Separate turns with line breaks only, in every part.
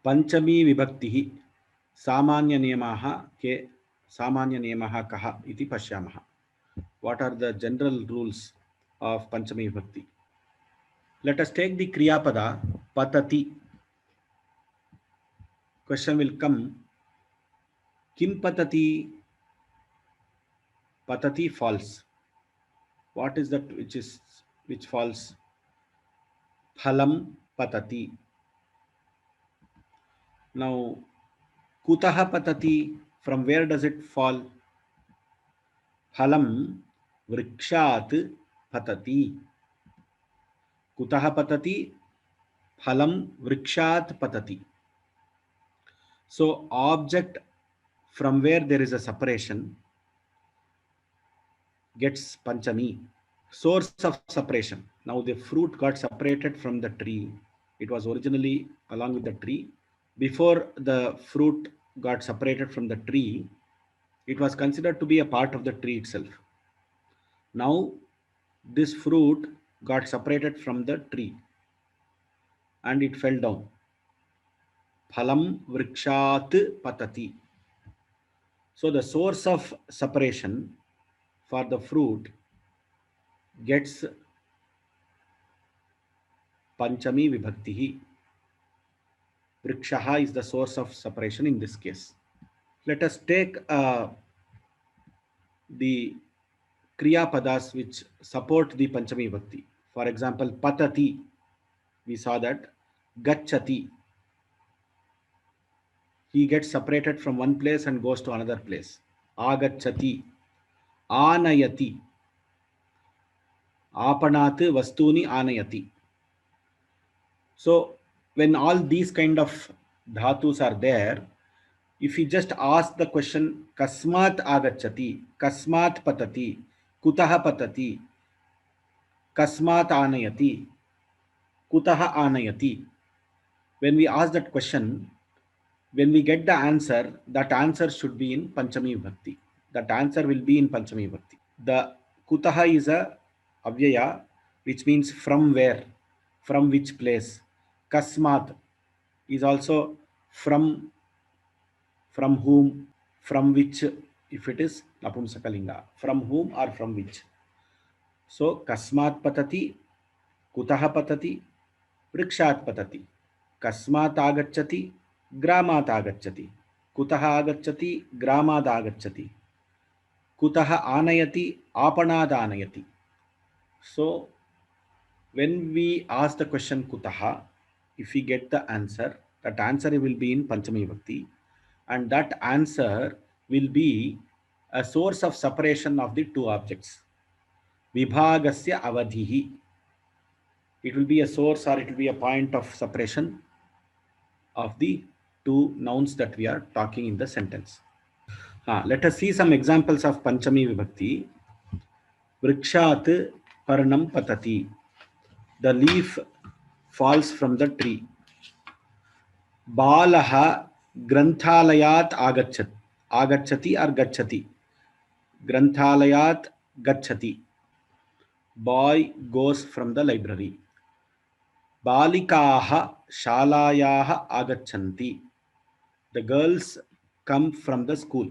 पंचमी विभक्तिः सामान्यनियमाः के सामान्यनियमः कः इति पश्यामः. What are the general rules of Panchami Vibhakti? Let us take the Kriya Pada patati. Question will come. Kim patati? Patati false. What is that which false? Phalam patati. Now kutaha patati, from where does it fall? Phalam vrikshat patati. Kutaha patati? Phalam vrikshat patati. So object from where there is a separation gets panchami. Source of separation. Now the fruit got separated from the tree. It was originally along with the tree. Before the fruit got separated from the tree, it was considered to be a part of the tree itself. Now this fruit got separated from the tree and it fell down. Phalam vrikshat patati. So the source of separation for the fruit gets panchami vibhakti. Vrikshaha is the source of separation in this case. Let us take the kriya padas which support the panchami vibhakti. For example, patati, we saw that. Gachati, he gets separated from one place and goes to another place. Agachati. Anayati, apanat vastuni anayati. So when all these kind of dhatus are there, if you just ask the question kasmat agachati, kasmat patati, kutaha patati, kasmat anayati, kutaha anayati, when we ask that question, when we get the answer, that answer should be in panchami vibhakti. That answer will be in panchami vibhakti. The kutaha is a avyaya, which means from where, from which place. Kasmat is also from whom, from which, if it is napumsakalinga, from whom or from which. So kasmat patati, kutaha patati, vrikshat patati. Kasmat agachati, gramat agachati. Kutaha agachati, gramad agachati. Kutaha anayati, apanad anayati. So when we ask the question kutaha, if we get the answer, that answer will be in panchami vibhakti, and that answer will be a source of separation of the two objects. Vibhagasya avadhihi. It will be a source or it will be a point of separation of the two nouns that we are talking in the sentence. Let us see some examples of panchami vibhakti. Vrikshat parnam patati. The leaf falls from the tree. Balaha granthalayat agachati or gachati. Granthalayat gachati. Boy goes from the library. Balikaha shalayaha agachanti. The girls come from the school.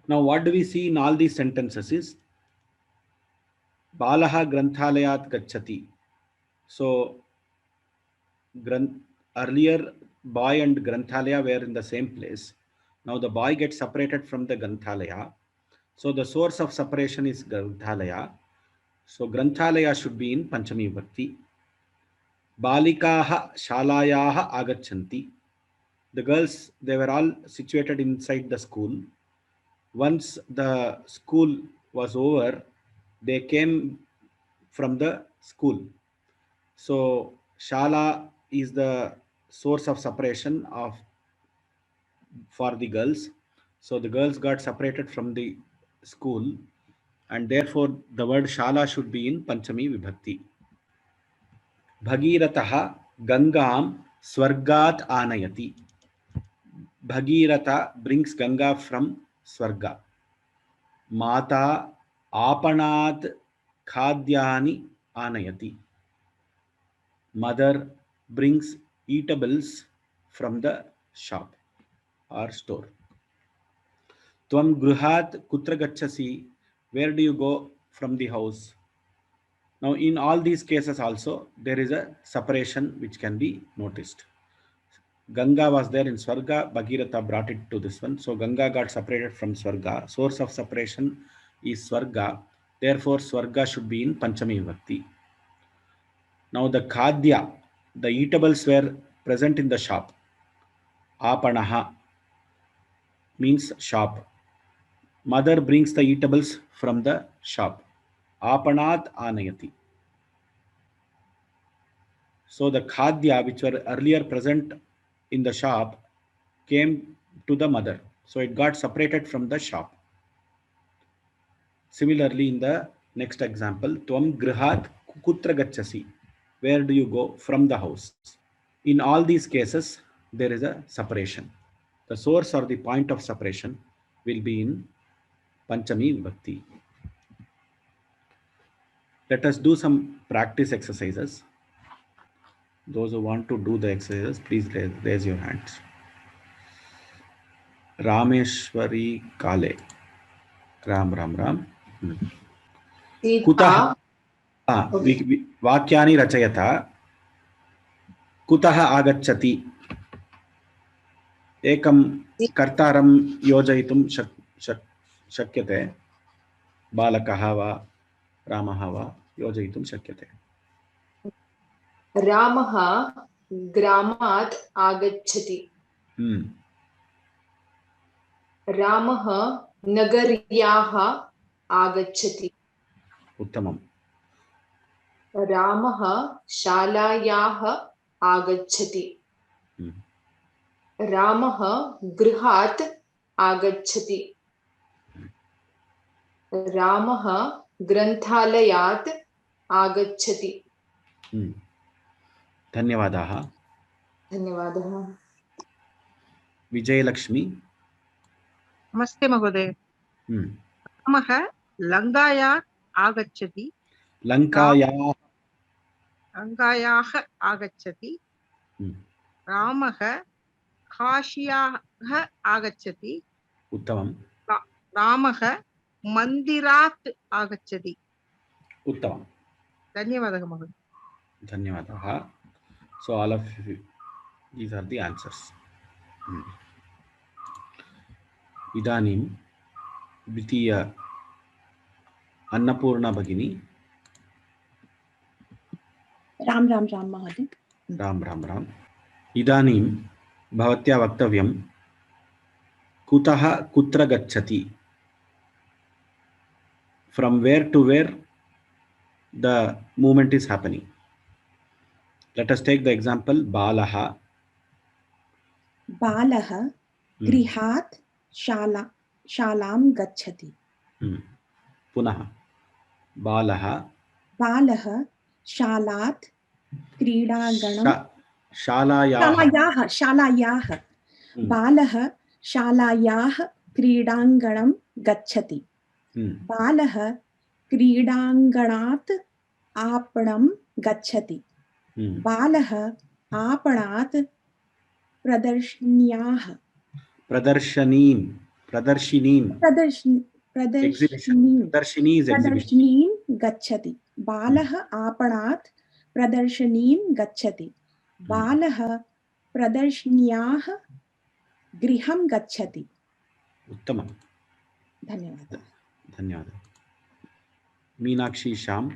Now what do we see in all these sentences is Balaha granthalayat gachati. So earlier boy and granthalaya were in the same place. Now the boy gets separated from the granthalaya. So the source of separation is granthalaya. So granthalaya should be in panchami vibhakti. Balikaha shalayaha agachanti. The girls, they were all situated inside the school. Once the school was over, they came from the school. So shala is the source of separation for the girls. So the girls got separated from the school, and therefore the word shala should be in panchami vibhakti. Bhagiratha gangam swargat anayati. Bhagiratha brings Ganga from Swarga. Mata apanat khadyani anayati. Mother brings eatables from the shop or store. Tvam gruhat kutra gachasi, where do you go from the house? Now in all these cases also there is a separation which can be noticed. Ganga was there in Swarga, Bhagirath brought it to this one. So Ganga got separated from Swarga. Source of separation is Swarga. Therefore, Swarga should be in Panchami Vibhakti. Now the Khadya, the eatables were present in the shop. Apanaha means shop. Mother brings the eatables from the shop. Apanat anayati. So the Khadya which were earlier present in the shop came to the mother. So it got separated from the shop. Similarly, in the next example, Tvam grihat kutra gachasi. Where do you go from the house? In all these cases, there is a separation. The source or the point of separation will be in Panchami Vibhakti. Let us do some practice exercises. Those who want to do the exercises, please raise your hands. Rameshwari Kale. Ram Ram Ram. Kutah. वाक्यानि रचयत. कुतः आगच्छति? एकं कर्तारं योजयितुं शक्यते. बालकः वा रामः वा योजयितुं शक्यते.
रामः ग्रामात् आगच्छति. रामः नगर्याः आगच्छति.
उत्तमम्.
रामः शालायाः आगच्छति. रामः गृहात् आगच्छति. रामः ग्रन्थालयात् आगच्छति.
धन्यवादाः.
धन्यवादः.
विजयलक्ष्मी.
नमस्ते महोदय. रामः लङ्कायाः आगच्छति. लङ्कायाः आगच्छति. रामः काश्याः आगच्छति.
उत्तमम्.
रामः मन्दिरात् आगच्छति.
उत्तमम्.
धन्यवादः महोदय.
धन्यवादः. So all of you, these are the answers. इदानीं द्वितीय अन्नपूर्णा भगिनी.
राम राम राम महोदय.
राम राम राम. इदानीं भवत्या वक्तव्यं कुतः कुत्र गच्छति. From where to where the movement is happening. Let us take the example Balaha.
Balaha grihat शालां गच्छति.
पुनः बालः
शालात् क्रीडाङ्गणं शालायाः बालः शालायाः क्रीडाङ्गणं गच्छति. बालः क्रीडाङ्गणात् आपणं गच्छति. बालः आपणात् प्रदर्शनीं गच्छति. बालः आपणात् प्रदर्शनीं गच्छति. बालः प्रदर्शन्याः गृहं गच्छति.
उत्तमम्.
धन्यवादः.
धन्यवादः. मीनाक्षी श्याम.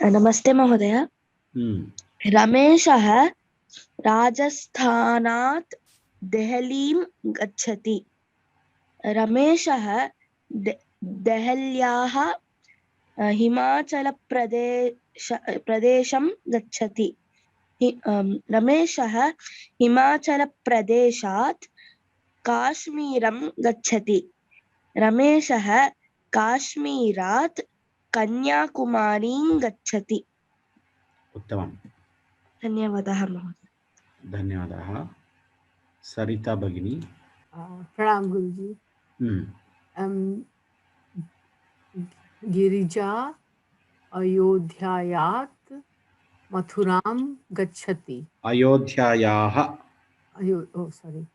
नमस्ते महोदय. रमेशः राजस्थानात् देहलीं गच्छति. रमेशः देहल्याः हिमाचलप्रदेशं गच्छति. रमेशः हिमाचलप्रदेशात् काश्मीरं गच्छति. रमेशः काश्मीरात् कन्याकुमारीं गच्छति.
उत्तमम्.
धन्यवादः महोदय.
धन्यवादः. सरिता भगिनी.
प्रणाम गुरुजी. गिरिजा अयोध्यायात् मथुरां गच्छति।
अयोध्यायाः
सॉरी,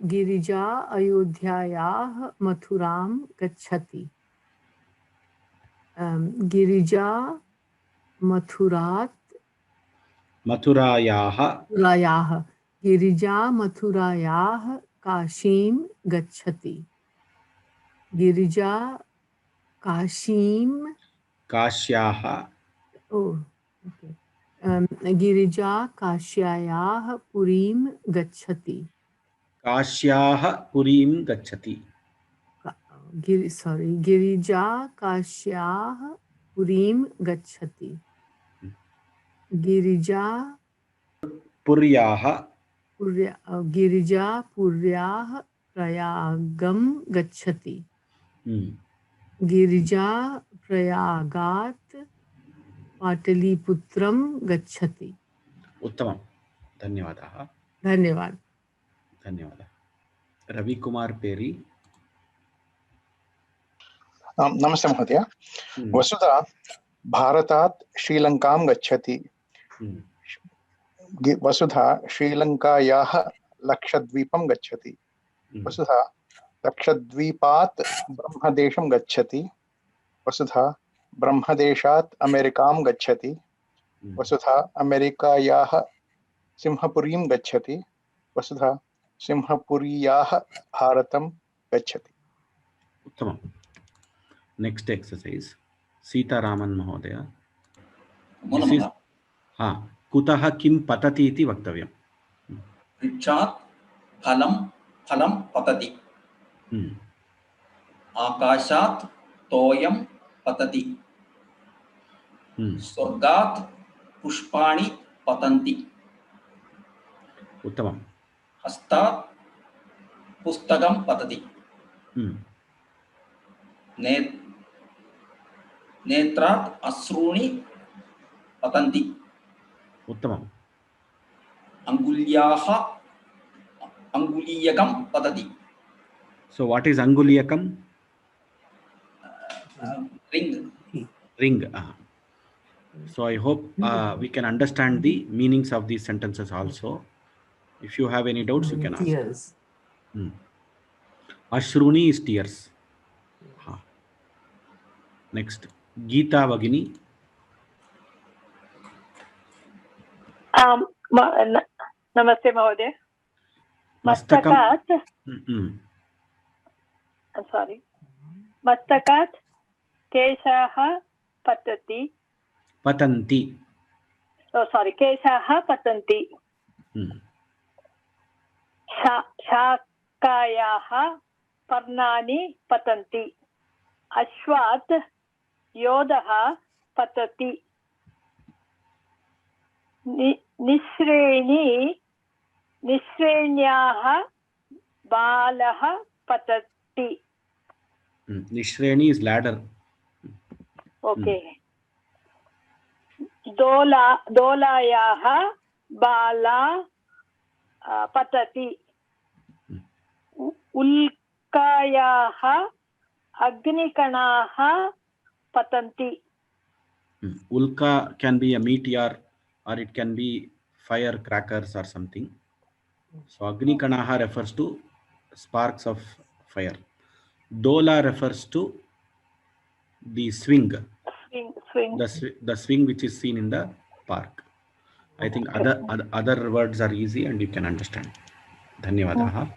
गिरिजा अयोध्यायाः मथुरां गच्छति। गिरिजा मथुरायाः गिरिजा मथुरायाः काशीं गच्छति। गिरिजा
काश्याः
गिरिजा काश्यायाः पुरीं गच्छति।
काश्याः पुरीं गच्छति।
गिरिजा काश्याः पुरीं गच्छति। गिरिजा पुर्याः प्रयागं गच्छति। गिरिजा प्रयागात् पाटलिपुत्रं गच्छति।
उत्तमं, धन्यवादः।
धन्यवादः।
रविकुमार पेरी।
नमस्ते महोदय। वसुधा भारतात् श्रीलङ्कां गच्छति। वसुधा श्रीलङ्कायाः लक्षद्वीपं गच्छति। वसुधा लक्षद्वीपात् ब्रह्मदेशं गच्छति। वसुधा ब्रह्मदेशात् अमेरिकां गच्छति। वसुधा अमेरिकायाः सिंहपुरीं गच्छति। वसुधा सिंहपुरीयाः भारतं गच्छति।
उत्तमं। नेक्स्ट एक्सरसाइज सीतारामन महोदय। कुतः किं पतति इति वक्तव्यम्।
वृक्षात् फलं पतति। आकाशात् तोयं पतति। स्वर्गात् पुष्पाणि पतन्ति।
उत्तमं।
हस्तात् पुस्तकं पतति। नेत्रात् अश्रूणि पतन्ति।
उत्तमम्।
अंगुलीयकं पतति।
So what is anguliyakam? Ring. So I hope we can understand the meanings of these sentences also. If you have any doubts, you can ask.
Tears.
Ashruni is tears. Next, Geeta Vagini.
नमस्ते महोदय। मस्तकात् केशाः पतन्ति। केशाः पतन्ति। शाकायाः पर्णानि पतन्ति। अश्वात् योधः पतति। निःश्रेण्याः बालः पतति।
Nishrini is ladder.
Okay. दोलायाः बाला पतति। उल्कायाः अग्निकणाः पतन्ति।
Ulka can be a meteor or it can be firecrackers or something. So Agni Kanaha refers to sparks of fire. Dola refers to the swing. The swing which is seen in the park. I think other words are easy and you can understand. Dhanyavadaha.